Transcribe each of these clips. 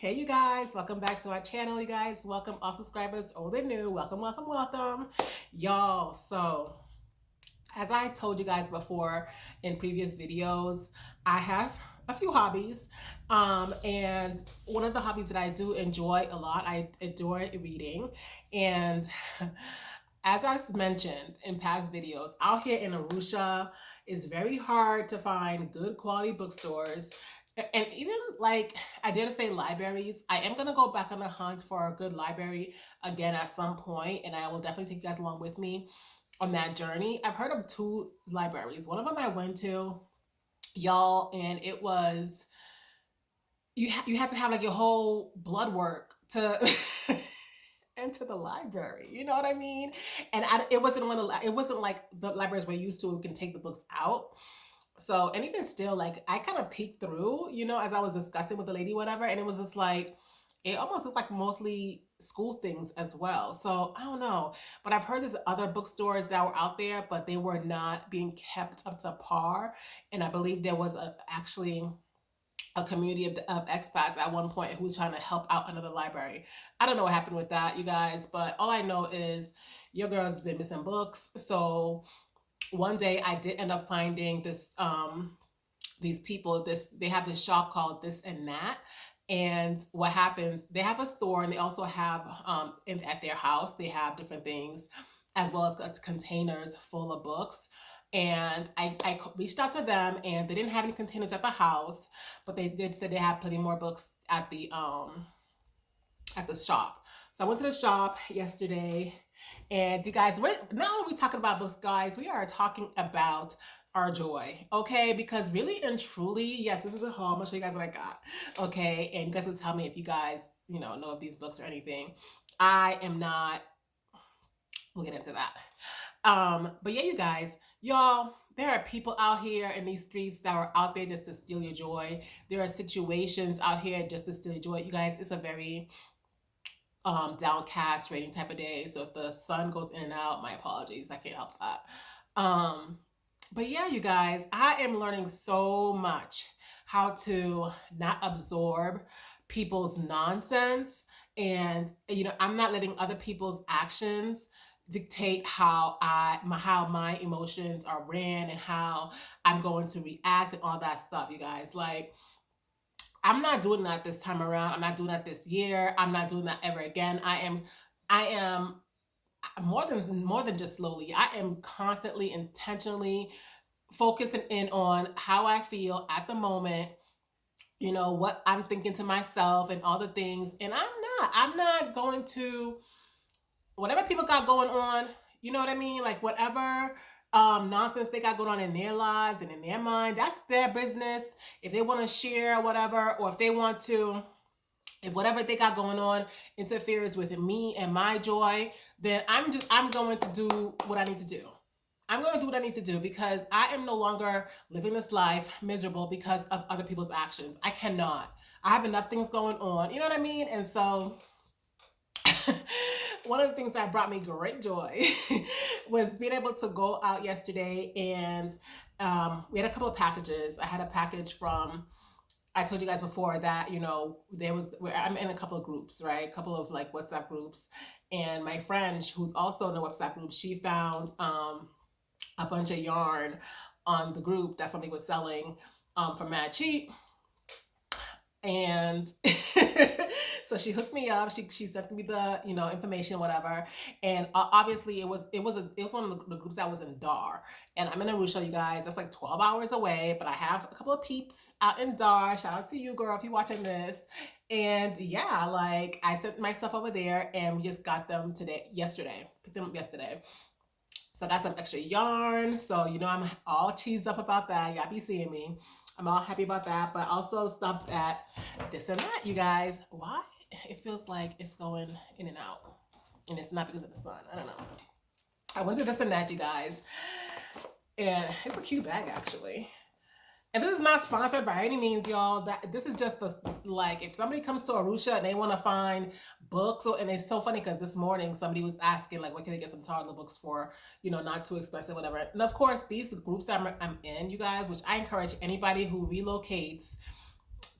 Hey you guys, welcome back to our channel, you guys. Welcome all subscribers, old and new. Welcome, welcome, welcome. Y'all, so as I told you guys before in previous videos, I have a few hobbies. And one of the hobbies that I do enjoy a lot, I enjoy reading. And as I mentioned in past videos, out here in Arusha, it's very hard to find good quality bookstores. And even like I dare to say libraries, I am gonna go back on the hunt for a good library again at some point, and I will definitely take you guys along with me on that journey. I've heard of two libraries. One of them I went to, y'all, and it was you had to have like your whole blood work to enter the library. You know what I mean? And it wasn't it wasn't like the libraries we're used to. We can take the books out. So, and even still, like I kind of peeked through, as I was discussing with the lady, whatever, and it was just like it almost looked like mostly school things as well. So I don't know, but I've heard there's other bookstores that were out there, but they were not being kept up to par. And I believe there was actually a community of expats at one point who was trying to help out another library. I don't know what happened with that, you guys, but all I know is your girl's been missing books. So one day I did end up finding these people, they have this shop called This and That. And what happens, they have a store and they also have at their house they have different things as well as containers full of books. And I reached out to them and they didn't have any containers at the house, but they did say they have plenty more books at the shop. So I went to the shop yesterday, and you guys, not only are we talking about books, guys, we are talking about our joy, okay? Because really and truly, yes, this is a haul. I'm gonna show you guys what I got, okay? And you guys will tell me if you guys, know of these books or anything. I am not. We'll get into that. But yeah, you guys, y'all, there are people out here in these streets that are out there just to steal your joy. There are situations out here just to steal your joy. You guys, it's a very downcast rating type of day. So if the sun goes in and out, my apologies. I can't help that. But yeah, you guys, I am learning so much how to not absorb people's nonsense. And I'm not letting other people's actions dictate how my emotions are ran and how I'm going to react and all that stuff, you guys. Like, I'm not doing that this time around. I'm not doing that this year. I'm not doing that ever again. I am more than just slowly. I am constantly intentionally focusing in on how I feel at the moment, what I'm thinking to myself and all the things. And I'm not going to whatever people got going on, you know what I mean? Like whatever nonsense they got going on in their lives and in their mind, that's their business. If they want to share whatever, or if whatever they got going on interferes with me and my joy, then I'm going to do what I need to do. I'm going to do what I need to do because I am no longer living this life miserable because of other people's actions. I cannot. I have enough things going on. You know what I mean? And so one of the things that brought me great joy was being able to go out yesterday, and we had a couple of packages. I had a package from, I told you guys before that, I'm in a couple of groups, right? A couple of like WhatsApp groups. And my friend, who's also in the WhatsApp group, she found a bunch of yarn on the group that somebody was selling for mad cheap. And so she hooked me up. She sent me the information, whatever. And obviously it was one of the groups that was in Dar, and I'm in Arusha, you guys. That's like 12 hours away, but I have a couple of peeps out in Dar. Shout out to you, girl, if you're watching this. And yeah, like I sent my stuff over there, and we just got them yesterday. Picked them up yesterday. So I got some extra yarn. So I'm all cheesed up about that. Y'all be seeing me. I'm all happy about that, but also stopped at This and That, you guys. Why? It feels like it's going in and out, and it's not because of the sun. I don't know. I went to This and That, you guys, and it's a cute bag actually. And this is not sponsored by any means, y'all. That this is just like if somebody comes to Arusha and they want to find books, and it's so funny because this morning somebody was asking like, what can they get some toddler books for? Not too expensive, whatever. And of course, these groups that I'm in, you guys, which I encourage anybody who relocates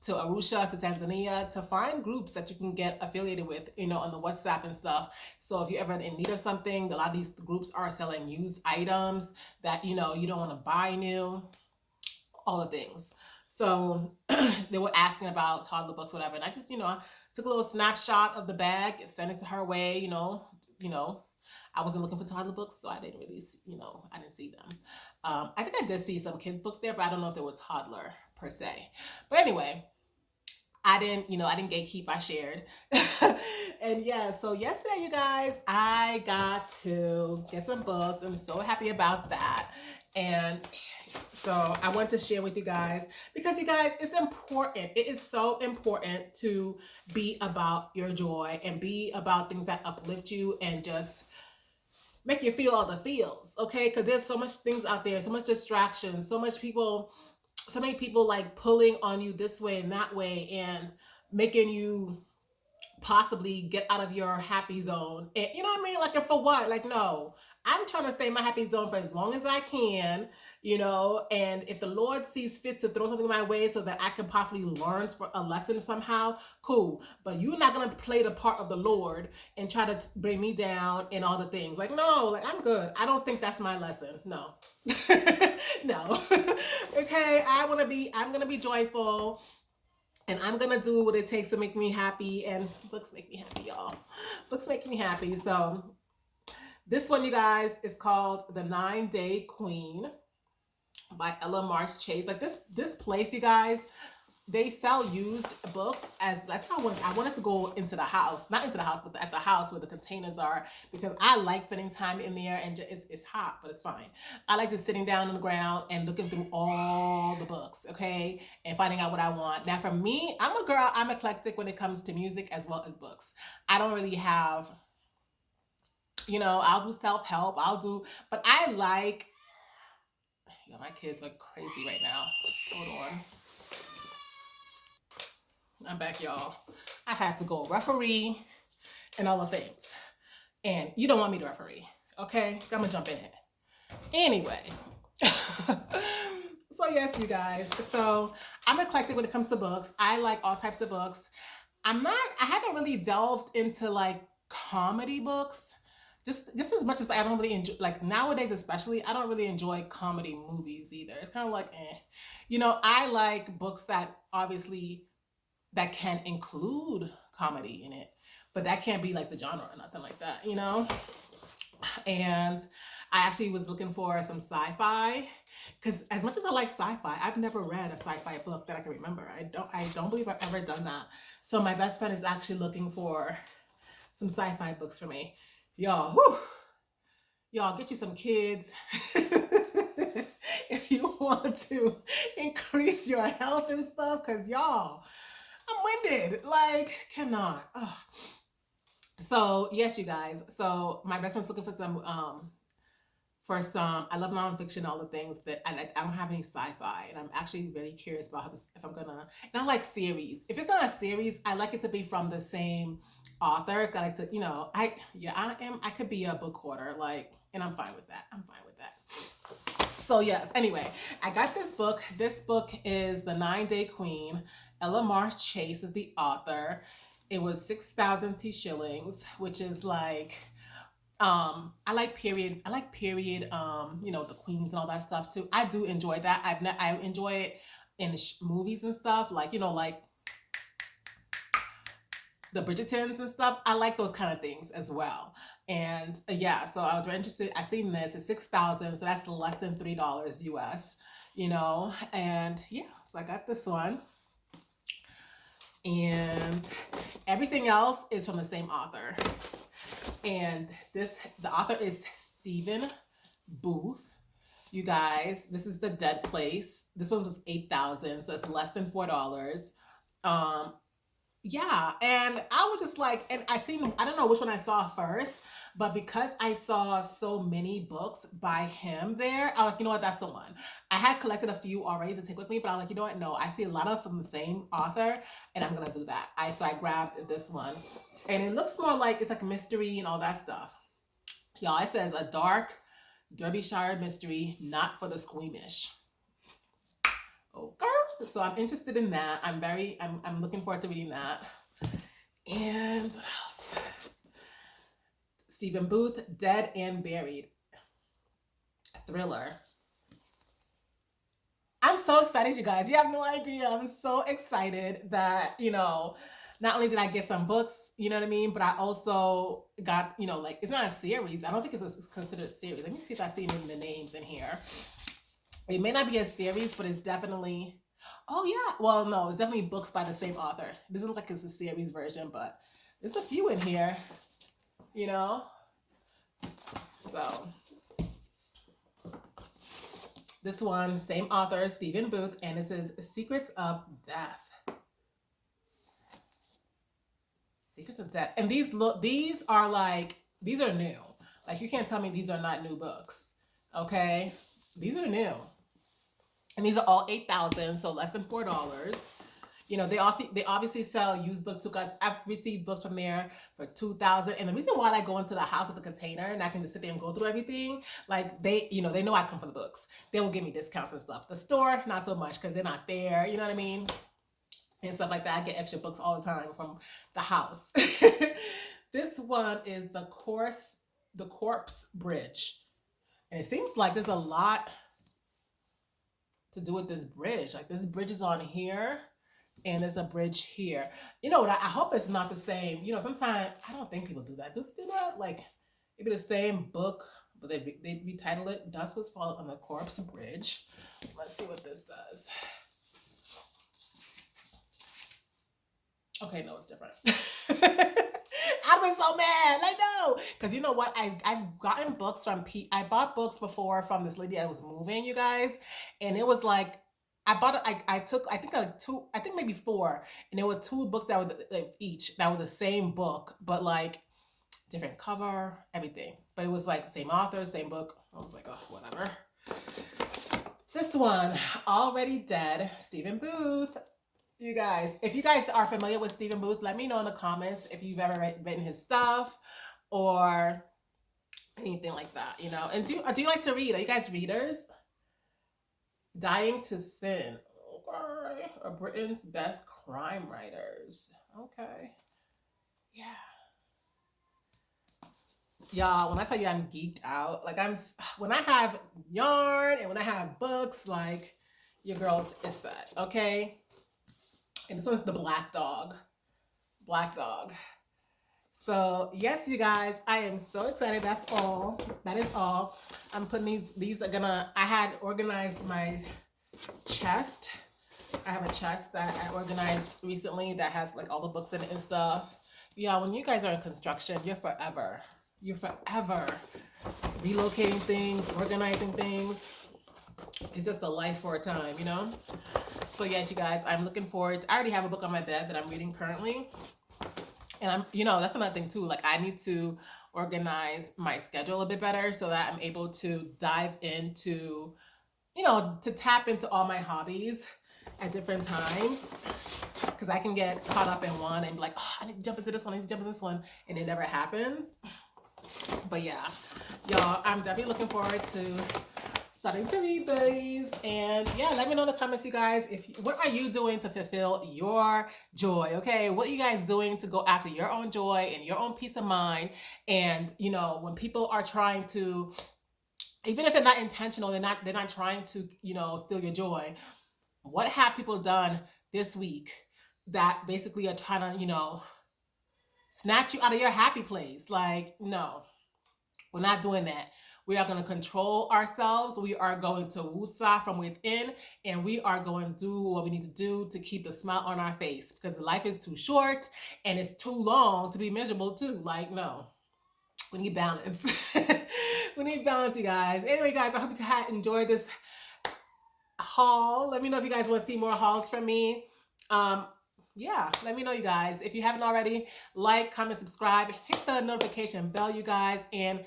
to Arusha, to Tanzania, to find groups that you can get affiliated with, on the WhatsApp and stuff. So if you're ever in need of something, a lot of these groups are selling used items that, you don't want to buy new, all the things. So they were asking about toddler books, whatever. And I just, I took a little snapshot of the bag, sent it to her way, you know, I wasn't looking for toddler books, so I didn't really see, I didn't see them. I think I did see some kids books there, but I don't know if they were toddler per se. But anyway, I didn't gatekeep, I shared. And yeah, so yesterday, you guys, I got to get some books. I'm so happy about that. And so I want to share with you guys because you guys, it's important. It is so important to be about your joy and be about things that uplift you and just make you feel all the feels, okay? Because there's so much things out there, so much distraction, so many people like pulling on you this way and that way and making you possibly get out of your happy zone. And you know what I mean? Like, for what? Like, no, I'm trying to stay in my happy zone for as long as I can, and if the Lord sees fit to throw something my way so that I can possibly learn for a lesson somehow, cool. But you're not going to play the part of the Lord and try to bring me down and all the things. Like, no, like, I'm good. I don't think that's my lesson. No. No. Okay, I'm going to be joyful, and I'm gonna do what it takes to make me happy. And books make me happy, y'all. Books make me happy. So this one, you guys, is called The 9-Day Queen by Ella Marsh Chase. Like, this place, you guys, they sell used books. As that's how I wanted to go into the house, not into the house, but at the house where the containers are, because I like spending time in there. And it's hot, but it's fine. I like just sitting down on the ground and looking through all the books, okay, and finding out what I want. Now, for me, I'm a girl. I'm eclectic when it comes to music as well as books. I don't really have, I'll do self help. But I like. My kids are crazy right now. Hold on. I'm back, y'all. I had to go referee and all the things. And you don't want me to referee. Okay? I'm gonna jump in it. Anyway. So yes, you guys. So I'm eclectic when it comes to books. I like all types of books. I haven't really delved into like comedy books. Just as much as I don't really enjoy, like, nowadays especially, I don't really enjoy comedy movies either. It's kind of like, eh. I like books that obviously that can include comedy in it, but that can't be like the genre or nothing like that. And I actually was looking for some sci-fi because as much as I like sci-fi, I've never read a sci-fi book that I can remember. I don't believe I've ever done that. So my best friend is actually looking for some sci-fi books for me. Y'all, whew, y'all get you some kids. If you want to increase your health and stuff, because y'all, I'm winded. Like, cannot. Ugh. So yes, you guys. So my best friend's looking for some. I love nonfiction, all the things, but I don't have any sci-fi, and I'm actually really curious about if I'm gonna. And I like series. If it's not a series, I like it to be from the same author. I like to, I am. I could be a book hoarder, like, and I'm fine with that. I'm fine with that. So yes. Anyway, I got this book. This book is The 9-Day Queen. Ella Marsh Chase is the author. It was 6,000 T shillings, which is like, I like period, the queens and all that stuff too. I do enjoy that. I enjoy it in movies and stuff, like, like the Bridgertons and stuff. I like those kind of things as well. And yeah, so I was very interested. I seen this at 6,000, so that's less than $3 US, and yeah, so I got this one. And everything else is from the same author. And the author is Stephen Booth. You guys, this is The Dead Place. This one was 8,000, so it's less than $4. Um, yeah, and I was just like, and I don't know which one I saw first, but because I saw so many books by him there, I was like, you know what, that's the one. I had collected a few already to take with me, but I was like, you know what, no, I see a lot of from the same author, and I'm gonna do that. So I grabbed this one, and it looks more like it's like a mystery and all that stuff. Y'all, it says a dark Derbyshire mystery, not for the squeamish. Okay. So I'm interested in that. I'm looking forward to reading that. And what else? Stephen Booth, Dead and Buried, thriller. I'm so excited, you guys. You have no idea. I'm so excited that, not only did I get some books, you know what I mean, but I also got, like, it's not a series. I don't think it's considered a series. Let me see if I see any of the names in here. It may not be a series, but it's definitely, oh yeah. Well, no, it's definitely books by the same author. It doesn't look like it's a series version, but there's a few in here, you know? So this one, same author, Stephen Booth, and it says Secrets of Death. Secrets of Death. And these are new. Like, you can't tell me these are not new books. Okay? These are new. And these are all 8,000, so less than $4. They obviously sell used books because I've received books from there for 2,000. And the reason why I go into the house with a container and I can just sit there and go through everything, like they know I come for the books. They will give me discounts and stuff. The store, not so much because they're not there. You know what I mean? And stuff like that. I get extra books all the time from the house. This one is the Corpse Bridge. And it seems like there's a lot to do with this bridge. Like, this bridge is on here. And there's a bridge here. You know what? I hope it's not the same. Sometimes I don't think people do that. Do they do that? Like, maybe the same book, but they retitle it. Dusk was falling on the Corpse Bridge. Let's see what this says. Okay, no, it's different. I've been so mad. I know. Because you know what? I've gotten books from I bought books before from this lady I was moving, you guys. And it was like, I bought it. I took, I think two, I think maybe four, and there were two books that were like, each that were the same book, but like different cover, everything. But it was like same author, same book. I was like, oh, whatever. This one, Already Dead, Stephen Booth. You guys, if you guys are familiar with Stephen Booth, let me know in the comments if you've ever written his stuff or anything like that. And do you like to read? Are you guys readers? Dying to Sin, okay, are Britain's best crime writers. Okay, yeah. Y'all, when I tell you I'm geeked out, like when I have yarn and when I have books, like, your girl's is set, okay? And this one's the Black Dog. Black Dog. So yes, you guys, I am so excited. That's all. That is all. I'm putting these are gonna, I had organized my chest. I have a chest that I organized recently that has like all the books in it and stuff. Yeah, when you guys are in construction, you're forever relocating things, organizing things. It's just a life for a time, So yes, you guys, I'm looking forward. I already have a book on my bed that I'm reading currently. And that's another thing too. Like, I need to organize my schedule a bit better so that I'm able to dive into, to tap into all my hobbies at different times. Because I can get caught up in one and be like, oh, I need to jump into this one, I need to jump into this one. And it never happens. But yeah, y'all, I'm definitely looking forward to starting to read these. And yeah, let me know in the comments, you guys, what are you doing to fulfill your joy? Okay, what are you guys doing to go after your own joy and your own peace of mind? And when people are trying to, even if they're not intentional, they're not trying to steal your joy, what have people done this week that basically are trying to snatch you out of your happy place? Like, no, we're not doing that. We are going to control ourselves. We are going to woosah from within, and we are going to do what we need to do to keep the smile on our face, because life is too short and it's too long to be miserable too. Like, no, we need balance. We need balance, you guys. Anyway, guys, I hope you had enjoyed this haul. Let me know if you guys want to see more hauls from me. Yeah, let me know, you guys. If you haven't already, like, comment, subscribe, hit the notification bell, you guys, and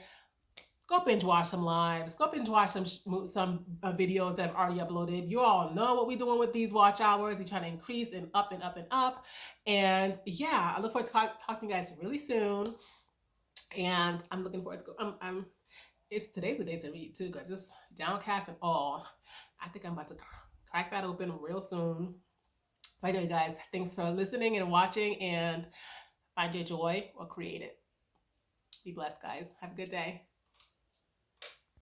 go binge watch some lives. Go binge watch some videos that I've already uploaded. You all know what we're doing with these watch hours. We're trying to increase and up and up and up. And yeah, I look forward to talking to you guys really soon. And I'm looking forward to go. Today's the day to read too, because it's downcast and all. I think I'm about to crack that open real soon. But anyway, guys, thanks for listening and watching, and find your joy or create it. Be blessed, guys. Have a good day.